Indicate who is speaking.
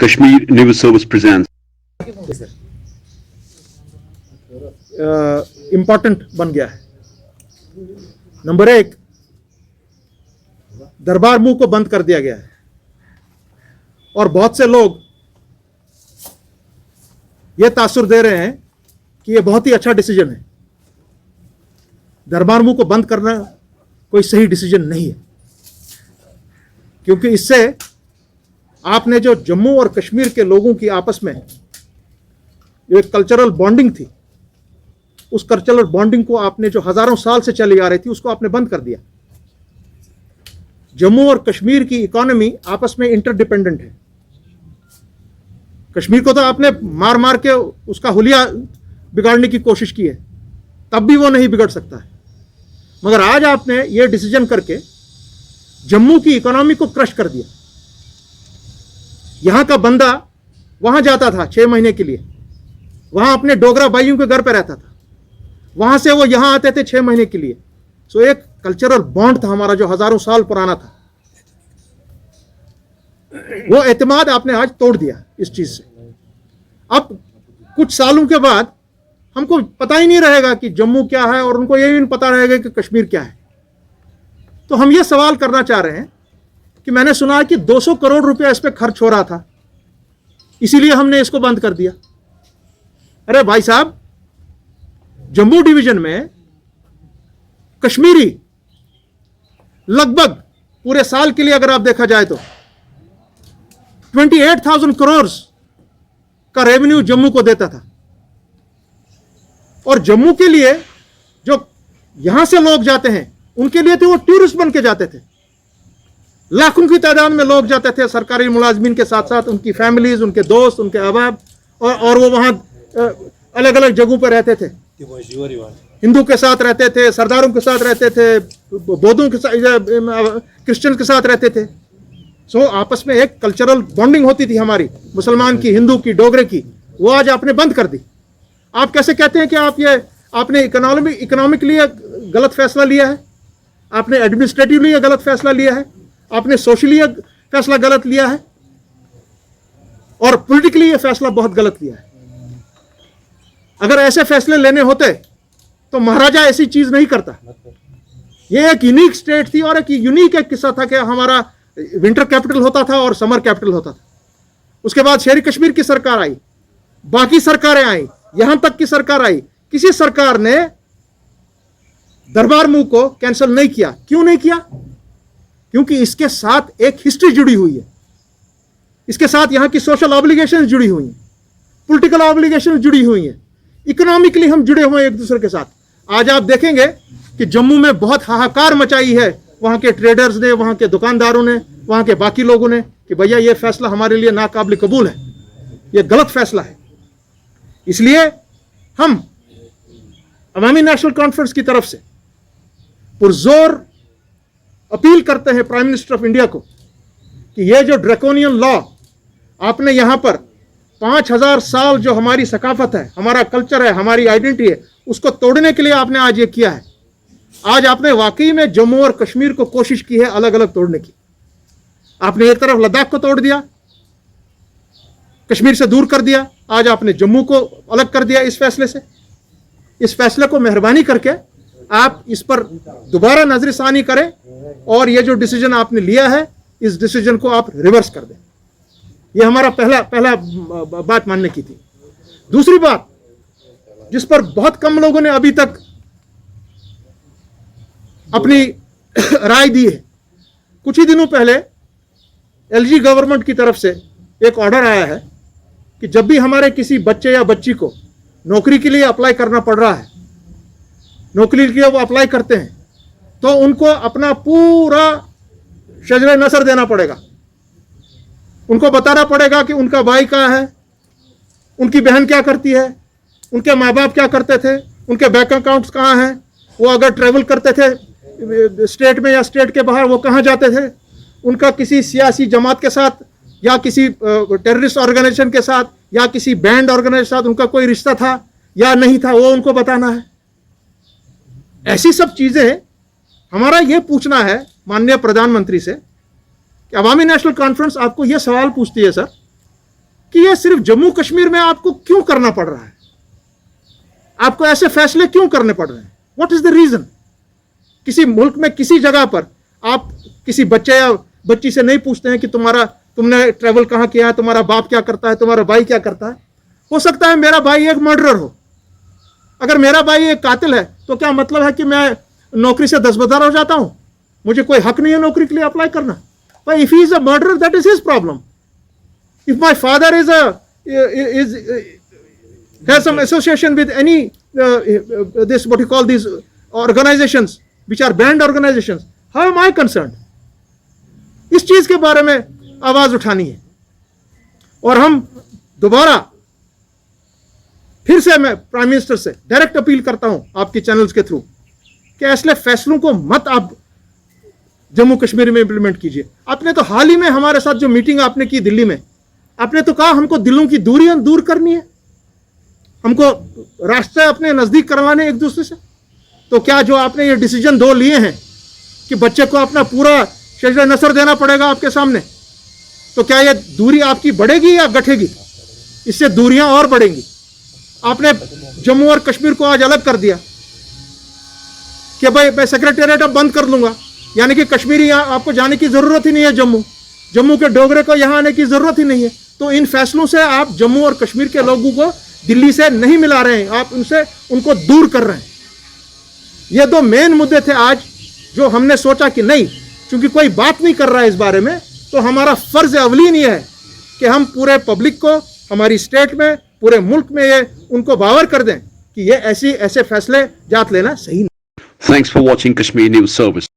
Speaker 1: Kashmir News Service presents.
Speaker 2: Important बन गया है। नंबर एक, दरबार मूव को बंद कर दिया गया है और बहुत से लोग यह तासुर दे रहे हैं कि यह बहुत ही अच्छा डिसीजन है। दरबार मूव को बंद करना कोई सही डिसीजन नहीं है, क्योंकि इससे आपने जो जम्मू और कश्मीर के लोगों की आपस में जो एक कल्चरल बॉन्डिंग थी, उस कल्चरल बॉन्डिंग को आपने जो हजारों साल से चली आ रही थी उसको आपने बंद कर दिया। जम्मू और कश्मीर की इकोनॉमी आपस में इंटरडिपेंडेंट है। कश्मीर को तो आपने मार मार के उसका हुलिया बिगाड़ने की कोशिश की है, तब भी वो नहीं बिगड़ सकता है। मगर आज आपने ये डिसीजन करके जम्मू की इकोनॉमी को क्रश कर दिया। यहां का बंदा वहां जाता था 6 महीने के लिए, वहां अपने डोगरा भाइयों के घर पे रहता था, वहां से वो यहां आते थे 6 महीने के लिए। सो एक कल्चरल बॉन्ड था हमारा जो हजारों साल पुराना था, वो एतमाद आपने आज तोड़ दिया इस चीज से। अब कुछ सालों के बाद हमको पता ही नहीं रहेगा कि जम्मू क्या है और उनको ये भी नहीं पता रहेगा कि कश्मीर क्या है। तो हम ये सवाल करना चाह रहे हैं कि मैंने सुना है कि 200 करोड़ रुपया इस पे खर्च हो रहा था, इसीलिए हमने इसको बंद कर दिया। अरे भाई साहब, जम्मू डिवीजन में कश्मीरी लगभग पूरे साल के लिए अगर आप देखा जाए तो 28,000 करोड़ का रेवेन्यू जम्मू को देता था। और जम्मू के लिए जो यहां से लोग जाते हैं उनके लिए तो वो टूरिस्ट बन के जाते थे। लाखों की तादाद में लोग जाते थे, सरकारी मुलाजमीन के साथ साथ उनकी फैमिलीज, उनके दोस्त, उनके अहबाब, और वो वहां अलग अलग जगहों पर रहते थे। हिंदू के साथ रहते थे, सरदारों के साथ रहते थे, बौद्धों के साथ, क्रिश्चियन के साथ रहते थे। सो आपस में एक कल्चरल बॉन्डिंग होती थी हमारी, मुसलमान की, हिंदू की, डोगरे की। वो आज आपने बंद कर दी। आप कैसे कहते हैं कि आपने इकोनॉमिकली गलत फैसला लिया है, आपने एडमिनिस्ट्रेटिवली गलत फैसला लिया है, आपने सोशली फैसला गलत लिया है, और पॉलिटिकली ये फैसला बहुत गलत लिया है। अगर ऐसे फैसले लेने होते तो महाराजा ऐसी चीज नहीं करता। ये एक यूनिक स्टेट थी और एक यूनिक किस्सा था कि हमारा विंटर कैपिटल होता था और समर कैपिटल होता था। उसके बाद शेरी कश्मीर की सरकार आई, बाकी सरकारें आई, यहां तक की सरकार आई, किसी सरकार ने दरबार मूव को कैंसिल नहीं किया। क्यों नहीं किया? क्योंकि इसके साथ एक हिस्ट्री जुड़ी हुई है, इसके साथ यहां की सोशल ऑब्लिगेशन जुड़ी हुई हैं, पॉलिटिकल ऑब्लिगेशन जुड़ी हुई हैं, इकोनॉमिकली हम जुड़े हुए हैं एक दूसरे के साथ। आज आप देखेंगे कि जम्मू में बहुत हाहाकार मचाई है वहां के ट्रेडर्स ने, वहां के दुकानदारों ने, वहां के बाकी लोगों ने कि भैया ये फैसला हमारे लिए नाकाबिल कबूल है, ये गलत फैसला है। इसलिए हम अवामी नेशनल कॉन्फ्रेंस की तरफ से पुरजोर अपील करते हैं प्राइम मिनिस्टर ऑफ इंडिया को कि ये जो ड्रैकोनियन लॉ आपने यहां पर 5000 साल जो हमारी सकाफत है, हमारा कल्चर है, हमारी आइडेंटिटी है, उसको तोड़ने के लिए आपने आज ये किया है। आज आपने वाकई में जम्मू और कश्मीर को कोशिश की है अलग अलग तोड़ने की। आपने एक तरफ लद्दाख को तोड़ दिया, कश्मीर से दूर कर दिया, आज आपने जम्मू को अलग कर दिया इस फैसले से। इस फैसले को मेहरबानी करके आप इस पर दोबारा नजरसानी करें और ये जो डिसीजन आपने लिया है, इस डिसीजन को आप रिवर्स कर दें। ये हमारा पहला बात मानने की थी। दूसरी बात जिस पर बहुत कम लोगों ने अभी तक अपनी राय दी है, कुछ ही दिनों पहले एलजी गवर्नमेंट की तरफ से एक ऑर्डर आया है कि जब भी हमारे किसी बच्चे या बच्ची को नौकरी के लिए अप्लाई करना पड़ रहा है, नौकरी के लिए वो अप्लाई करते हैं, तो उनको अपना पूरा शजरे नसर देना पड़ेगा। उनको बताना पड़ेगा कि उनका भाई कहाँ है, उनकी बहन क्या करती है, उनके माँ बाप क्या करते थे, उनके बैंक अकाउंट्स कहाँ हैं, वो अगर ट्रेवल करते थे स्टेट में या स्टेट के बाहर वो कहाँ जाते थे, उनका किसी सियासी जमात के साथ या किसी टेररिस्ट ऑर्गेनाइजेशन के साथ या किसी बैंड ऑर्गेनाइजेशन के साथ उनका कोई रिश्ता था या नहीं था, वो उनको बताना है। ऐसी सब चीजें हमारा ये पूछना है माननीय प्रधानमंत्री से कि अवामी नेशनल कॉन्फ्रेंस आपको ये सवाल पूछती है सर कि ये सिर्फ जम्मू कश्मीर में आपको क्यों करना पड़ रहा है, आपको ऐसे फैसले क्यों करने पड़ रहे हैं, व्हाट इज द रीजन। किसी मुल्क में किसी जगह पर आप किसी बच्चे या बच्ची से नहीं पूछते हैं कि तुमने ट्रैवल कहाँ किया है, तुम्हारा बाप क्या करता है, तुम्हारा भाई क्या करता है। हो सकता है मेरा भाई एक मर्डरर हो, अगर मेरा भाई एक कातिल है तो क्या मतलब है कि मैं नौकरी से दस्तबरदार हो जाता हूं, मुझे कोई हक नहीं है नौकरी के लिए अप्लाई करना। भाई if he is a murderer that is his problem. If my father is has some association with any this what you call these organizations which are banned organizations, how am I concerned? इस चीज के बारे में आवाज उठानी है। और हम दोबारा फिर से मैं प्राइम मिनिस्टर से डायरेक्ट अपील करता हूं आपके चैनल्स के थ्रू कि ऐसे फैसलों को मत आप जम्मू कश्मीर में इंप्लीमेंट कीजिए। आपने तो हाल ही में हमारे साथ जो मीटिंग आपने की दिल्ली में, आपने तो कहा हमको दिलों की दूरियां दूर करनी है, हमको रास्ते अपने नजदीक करवाने एक दूसरे से। तो क्या जो आपने ये डिसीजन दो लिए हैं कि बच्चे को अपना पूरा शजर नसर देना पड़ेगा आपके सामने, तो क्या ये दूरी आपकी बढ़ेगी या घटेगी? इससे दूरियां और बढ़ेंगी। आपने जम्मू और कश्मीर को आज अलग कर दिया कि भाई मैं सेक्रेटेरिएट अब बंद कर दूंगा, यानी कि कश्मीरी यहाँ आपको जाने की जरूरत ही नहीं है, जम्मू के डोगरे को यहाँ आने की जरूरत ही नहीं है। तो इन फैसलों से आप जम्मू और कश्मीर के लोगों को दिल्ली से नहीं मिला रहे हैं, आप उनको दूर कर रहे हैं। ये दो मेन मुद्दे थे आज जो हमने सोचा कि नहीं, क्योंकि कोई बात नहीं कर रहा है इस बारे में, तो हमारा फर्ज अवलीन ये है कि हम पूरे पब्लिक को हमारी स्टेट में पूरे मुल्क में ये उनको बावर कर दें कि ये ऐसे फैसले जात लेना सही नहीं।
Speaker 1: Thanks for watching Kashmir News Service.